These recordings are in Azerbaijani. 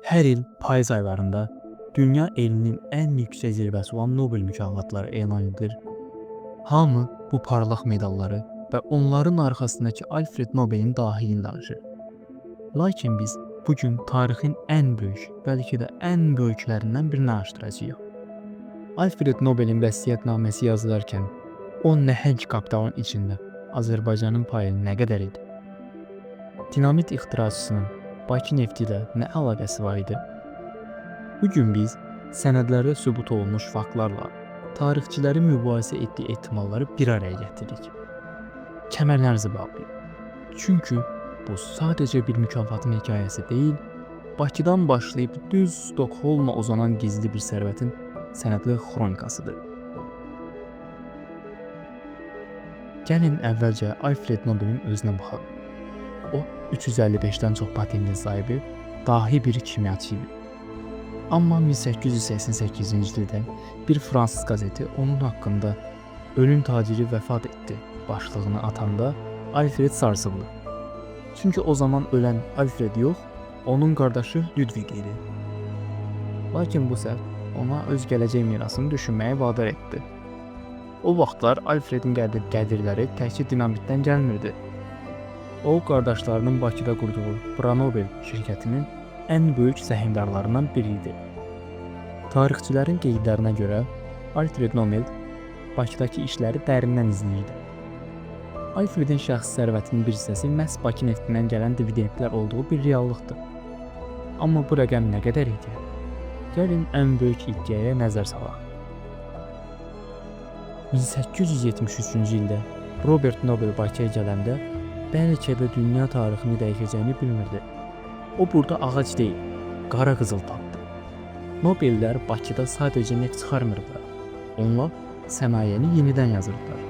Hər il payız aylarında dünya elminin ən yüksək zirvəsi olan Nobel mükafatları elan edilir. Hamı bu parlaq medalları və onların arxasındakı Alfred Nobelin dahilini danışır. Lakin biz bugün tarixin ən böyük, bəlkə də ən böyüklərindən birini araşdıracağıq. Alfred Nobelin vəsiyyətnaməsi yazılarkən o nəhəng kapitalın içində Azərbaycanın payı nə qədər idi? Dinamit ixtiraçısının Bakı nefti ilə nə əlaqəsi var idi? Bugün biz sənədlərdə sübut olunmuş faktlarla tarixçilərin mübahisə etdiyi ehtimalları bir araya getiririk. Kəmərlərinizi bağlayın. Çünki bu sadəcə bir mükafatın hekayəsi deyil, Bakıdan başlayıb düz Stokholma uzanan gizli bir sərvətin sənədli xronikasıdır. Gəlin əvvəlcə Alfred Nobelin özünə baxaq. O 355-dən çox patentin sahibi, dahi bir kimyaçı idi. Amma 1888-ci ildə bir fransız qazeti onun haqqında "Ölüm taciri vəfat etdi" başlığını atanda Alfred sarsıldı. Çünki o zaman ölən Alfred yox, onun qardaşı Ludwig idi. Lakin bu səhv ona öz gələcək mirasını düşünməyə vadar etdi. O vaxtlar Alfredin gəlirləri təkcə dinamitdən gəlmirdi. O, qardaşlarının Bakıda qurduğu Branobel şirkətinin ən böyük səhmdarlarından biri idi. Tarixçilərin qeydlərinə görə Alfred Nobel Bakıdakı işləri dərindən izləyirdi. Alfredin şəxsi sərvətinin bir hissəsi məhz Bakı neftindən gələn dividendlər olduğu bir reallıqdır. Amma bu rəqəm nə qədər idi? Gəlin ən böyük iddiaya nəzər salaq. 1873-cü ildə Robert Nobel Bakıya gələndə bəlkə də dünya tarixini dəyişəcəyini bilmirdi. O burada ağac deyil, qara qızıl tapdı. Nobellər Bakıda sadəcə neft çıxarmırdılar. Onlar sənayeni yenidən yazırdılar.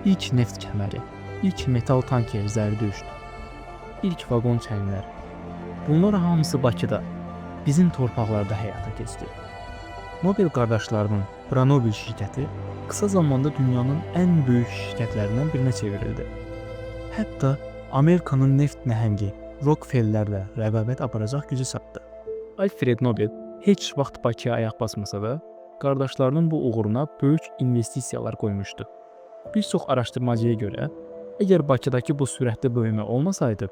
İlk neft kəməri, ilk metal tanker Zərdüşt, ilk vaqon çənlər. Bunlar hamısı Bakıda, bizim torpaqlarda həyata keçdi. Nobel qardaşlarının Branobel şirkəti qısa zamanda dünyanın ən böyük şirkətlərindən birinə çevrildi. Hətta Amerikanın neft nəhəngi Rockefellerlə rəqabət aparacaq gücü çatdı. Alfred Nobel heç vaxt Bakıya ayaq basmasa da, qardaşlarının bu uğuruna böyük investisiyalar qoymuşdu. Bir çox araşdırmacıya görə, əgər Bakıdakı bu sürətli böyümə olmasaydı,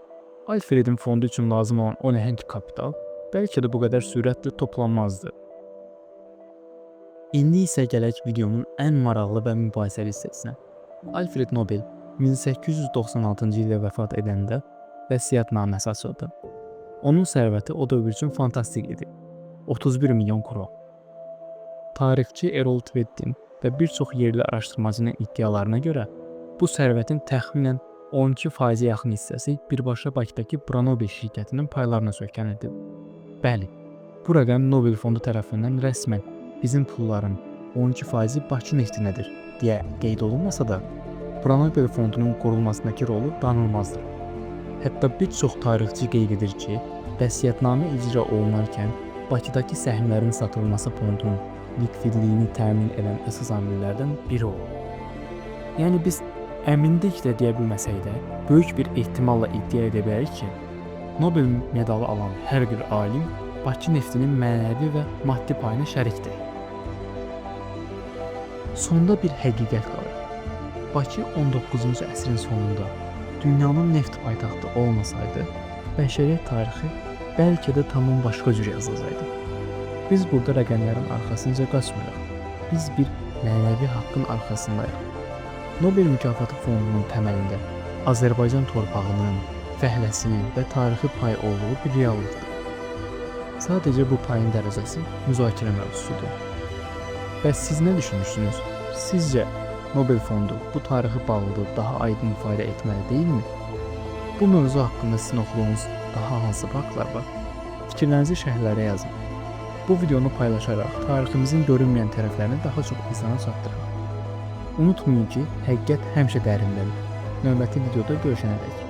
Alfredin fondu üçün lazım olan o nəhəng kapital bəlkə də bu qədər sürətlə toplanmazdı. İndi isə gələk videonun ən maraqlı və mübahisəli hissəsinə. Alfred Nobel 1896-cı ildə vəfat edəndə vəsiyyətnaməsi açıldı. Onun sərvəti o dövr üçün fantastik idi. 31 milyon kron. Tarixçi Errol Tveddin və bir çox yerli araşdırmacının iddialarına görə bu sərvətin təxminən 12%-ə yaxın hissəsi birbaşa Bakıdakı Branobel şirkətinin paylarına söykənirdi. Bəli, bu rəqəm Nobel fondu tərəfindən rəsmən bizim pulların 12%-i Bakı neftinədir deyə qeyd olunmasa da, Branobel fondunun qurulmasındakı rolu danılmazdır. Hətta bir çox tarixçi qeyd edir ki, vəsiyyətnamə icra olunarkən Bakıdakı səhmlərin satılması fondunun likvidliyini təmin edən əsas amillərdən biri olub. Yəni biz əminlik də deyə bilməsək də, böyük bir ehtimalla iddia edə bilərik ki, Nobel medalı alan hər bir alim Bakı neftinin mənəvi və maddi payına şərikdir. Sonda bir həqiqət qalır. Bakı 19-cu əsrin sonunda dünyanın neft paytaxtı olmasaydı, bəşəriyyət tarixi bəlkə də tamam başqa cür yazılacaqdı. Biz burada rəqəmlərin arxasınca qaçmırıq. Biz bir mənəvi haqqın arxasındayıq. Nobel mükafatı fondunun təməlində Azərbaycan torpağının, fəhləsinin və tarixi pay olduğu bir reallıqdır. Sadəcə bu payın dərəcəsi müzakirə mövzusudur. Bəs siz nə düşünürsünüz? Sizcə Nobel fondu bu tarixi bağlılığı daha aydın ifadə etməli deyilmi? Bu mövzu haqqında sizin oxuduğunuz daha hansı faktlar var? Fikirlərinizi şərhlərə yazın. Bu videonu paylaşaraq tariximizin görünməyən tərəflərini daha çox insana çatdırın. Unutmayın ki, həqiqət həmişə dərindədir. Növbəti videoda görüşənədək.